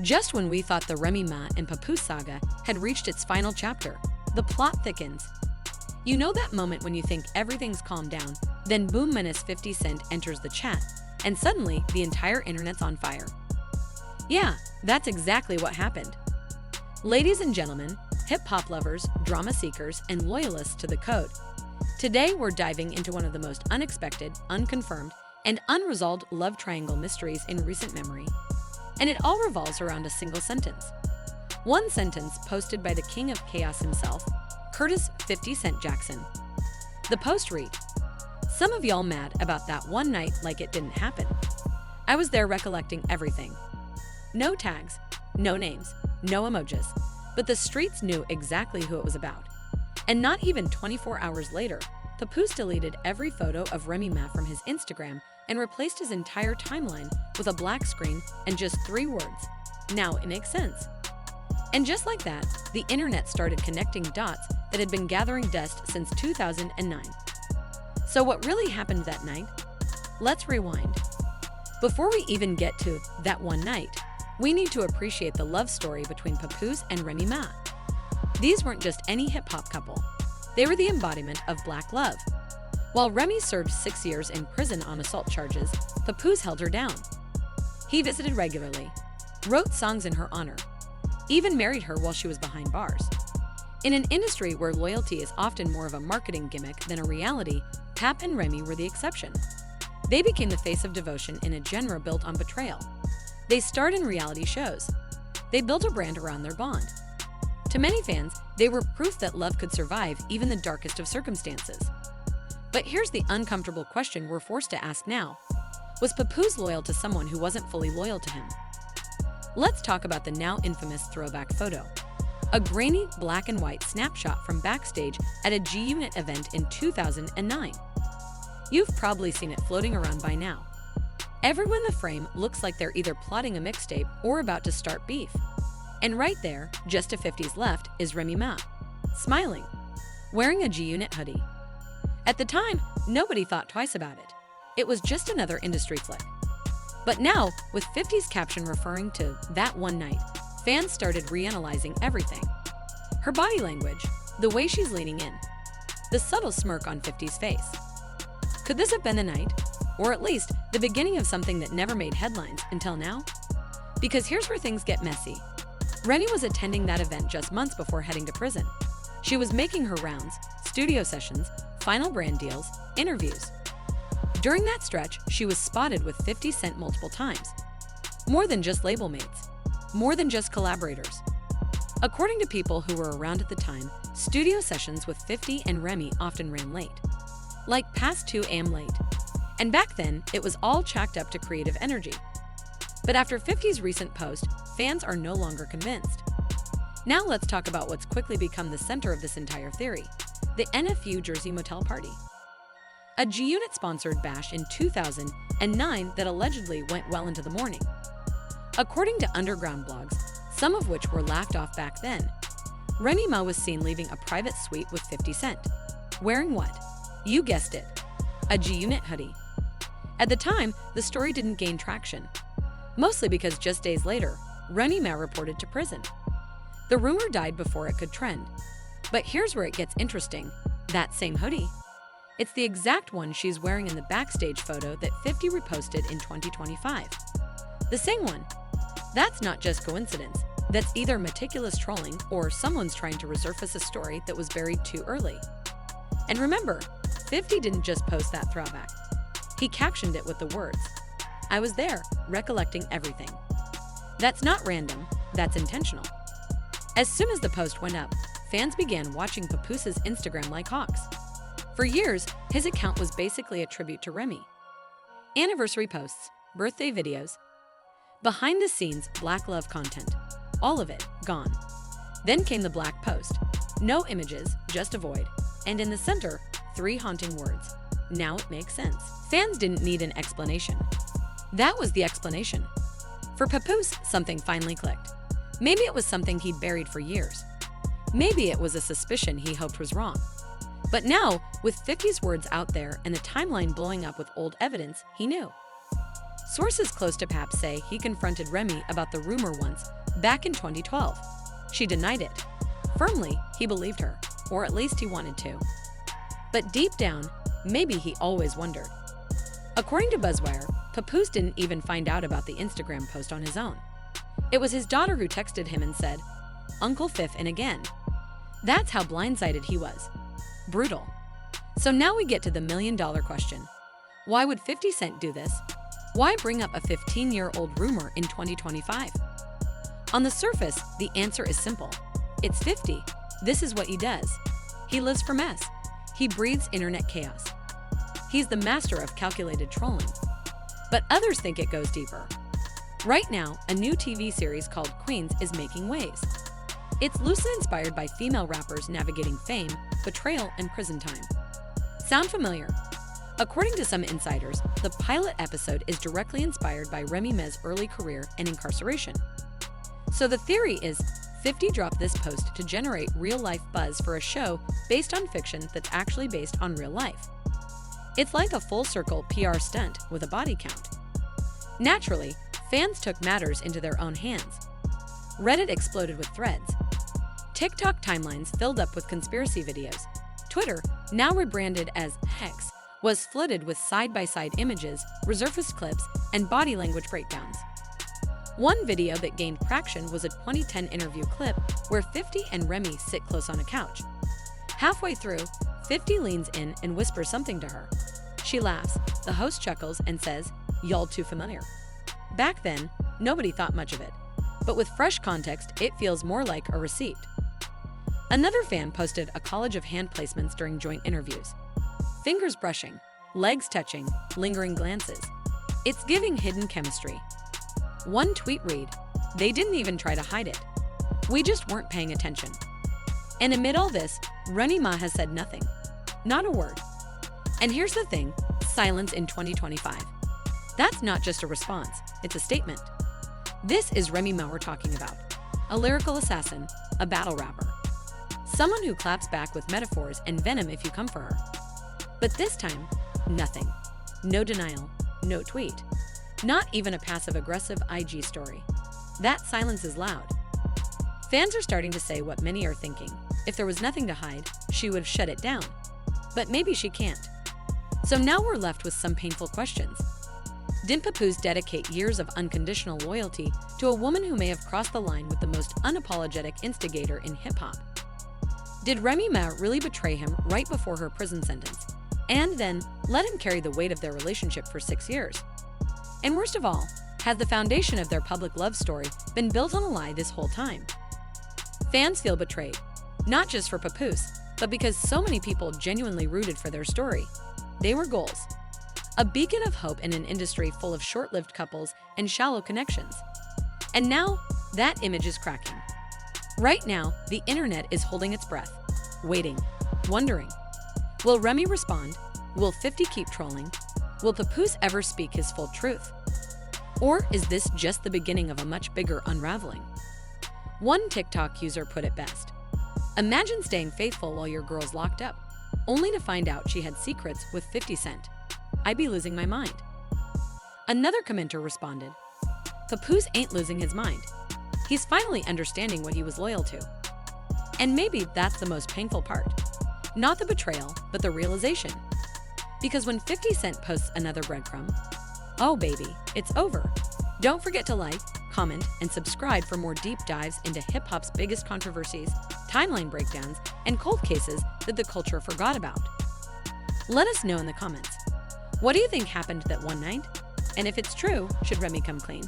Just when we thought the Remy Ma and Papoose saga had reached its final chapter, the plot thickens. You know that moment when you think everything's calmed down, then boom, menace 50 Cent enters the chat, and suddenly the entire internet's on fire. Yeah, that's exactly what happened. Ladies and gentlemen, hip-hop lovers, drama seekers, and loyalists to the code, today we're diving into one of the most unexpected, unconfirmed, and unresolved love triangle mysteries in recent memory. And it all revolves around a single sentence. One sentence posted by the king of chaos himself, Curtis 50 Cent Jackson. The post read, "Some of y'all mad about that one night like it didn't happen. I was there recollecting everything. No tags, no names, no emojis, but the streets knew exactly who it was about." And not even 24 hours later, Papoose deleted every photo of Remy Ma from his Instagram and replaced his entire timeline with a black screen and just 3 words. Now it makes sense. And just like that, the internet started connecting dots that had been gathering dust since 2009. So what really happened that night? Let's rewind. Before we even get to that one night, we need to appreciate the love story between Papoose and Remy Ma. These weren't just any hip-hop couple. They were the embodiment of black love. While Remy served 6 years in prison on assault charges, Papoose held her down. He visited regularly, wrote songs in her honor, even married her while she was behind bars. In an industry where loyalty is often more of a marketing gimmick than a reality, Pap and Remy were the exception. They became the face of devotion in a genre built on betrayal. They starred in reality shows. They built a brand around their bond. To many fans, they were proof that love could survive even the darkest of circumstances. But here's the uncomfortable question we're forced to ask now. Was Papoose loyal to someone who wasn't fully loyal to him? Let's talk about the now infamous throwback photo. A grainy black and white snapshot from backstage at a G-Unit event in 2009. You've probably seen it floating around by now. Everyone in the frame looks like they're either plotting a mixtape or about to start beef. And right there, just to 50's left, is Remy Ma, smiling, wearing a G-Unit hoodie. At the time, nobody thought twice about it. It was just another industry flick. But now, with 50's caption referring to that one night, fans started reanalyzing everything. Her body language, the way she's leaning in, the subtle smirk on 50's face. Could this have been the night? Or at least, the beginning of something that never made headlines until now? Because here's where things get messy. Remy was attending that event just months before heading to prison. She was making her rounds, studio sessions, final brand deals, interviews. During that stretch, she was spotted with 50 Cent multiple times. More than just label mates. More than just collaborators. According to people who were around at the time, studio sessions with 50 and Remy often ran late. Like past 2 a.m. late. And back then, it was all chalked up to creative energy. But after 50's recent post, fans are no longer convinced. Now let's talk about what's quickly become the center of this entire theory, the NFU Jersey Motel Party. A G-Unit sponsored bash in 2009 that allegedly went well into the morning. According to underground blogs, some of which were laughed off back then, Remy Ma was seen leaving a private suite with 50 Cent. Wearing what? You guessed it, a G-Unit hoodie. At the time, the story didn't gain traction, mostly because just days later, Remy Ma reported to prison. The rumor died before it could trend. But here's where it gets interesting. That same hoodie. It's the exact one she's wearing in the backstage photo that 50 reposted in 2025. The same one. That's not just coincidence. That's either meticulous trolling or someone's trying to resurface a story that was buried too early. And remember, 50 didn't just post that throwback. He captioned it with the words, "I was there, recollecting everything." That's not random, that's intentional. As soon as the post went up, fans began watching Papoose's Instagram like hawks. For years, his account was basically a tribute to Remy. Anniversary posts, birthday videos, behind-the-scenes black love content, all of it gone. Then came the black post. No images, just a void. And in the center, 3 haunting words. Now it makes sense. Fans didn't need an explanation. That was the explanation. For Papoose, something finally clicked. Maybe it was something he'd buried for years. Maybe it was a suspicion he hoped was wrong. But now, with 50's words out there and the timeline blowing up with old evidence, he knew. Sources close to Pap say he confronted Remy about the rumor once, back in 2012. She denied it. Firmly, he believed her, or at least he wanted to. But deep down, maybe he always wondered. According to BuzzWire, Papoose didn't even find out about the Instagram post on his own. It was his daughter who texted him and said, "Uncle Fifth and again." That's how blindsided he was. Brutal. So now we get to the million-dollar question. Why would 50 Cent do this? Why bring up a 15-year-old rumor in 2025? On the surface, the answer is simple. It's 50. This is what he does. He lives for mess. He breathes internet chaos. He's the master of calculated trolling. But others think it goes deeper. Right now, a new TV series called Queens is making waves. It's loosely inspired by female rappers navigating fame, betrayal, and prison time. Sound familiar? According to some insiders, the pilot episode is directly inspired by Remy Ma's early career and incarceration. So the theory is 50 dropped this post to generate real-life buzz for a show based on fiction that's actually based on real life. It's like a full-circle PR stunt with a body count. Naturally, fans took matters into their own hands. Reddit exploded with threads. TikTok timelines filled up with conspiracy videos. Twitter, now rebranded as X, was flooded with side-by-side images, resurfaced clips, and body language breakdowns. One video that gained traction was a 2010 interview clip where 50 and Remy sit close on a couch. Halfway through, 50 leans in and whispers something to her. She laughs, the host chuckles and says, "Y'all too familiar." Back then, nobody thought much of it, but with fresh context, it feels more like a receipt. Another fan posted a collage of hand placements during joint interviews. Fingers brushing, legs touching, lingering glances. It's giving hidden chemistry. One tweet read, "They didn't even try to hide it. We just weren't paying attention." And amid all this, Remy Ma has said nothing. Not a word. And here's the thing, silence in 2025. That's not just a response, it's a statement. This is Remy Ma we're talking about. A lyrical assassin, a battle rapper. Someone who claps back with metaphors and venom if you come for her. But this time, nothing. No denial, no tweet. Not even a passive-aggressive IG story. That silence is loud. Fans are starting to say what many are thinking. If there was nothing to hide, she would have shut it down. But maybe she can't. So now we're left with some painful questions. Did Papoose dedicate years of unconditional loyalty to a woman who may have crossed the line with the most unapologetic instigator in hip-hop? Did Remy Ma really betray him right before her prison sentence, and then let him carry the weight of their relationship for 6 years? And worst of all, has the foundation of their public love story been built on a lie this whole time? Fans feel betrayed, not just for Papoose, but because so many people genuinely rooted for their story. They were goals. A beacon of hope in an industry full of short-lived couples and shallow connections. And now, that image is cracking. Right now, the internet is holding its breath, waiting, wondering. Will Remy respond? Will 50 keep trolling? Will Papoose ever speak his full truth? Or is this just the beginning of a much bigger unraveling? One TikTok user put it best. Imagine staying faithful while your girl's locked up, only to find out she had secrets with 50 Cent. I'd be losing my mind. Another commenter responded, Papoose ain't losing his mind. He's finally understanding what he was loyal to. And maybe that's the most painful part. Not the betrayal, but the realization. Because when 50 Cent posts another breadcrumb, oh baby, it's over. Don't forget to like, comment, and subscribe for more deep dives into hip-hop's biggest controversies, timeline breakdowns, and cold cases that the culture forgot about. Let us know in the comments. What do you think happened that one night? And if it's true, should Remy come clean?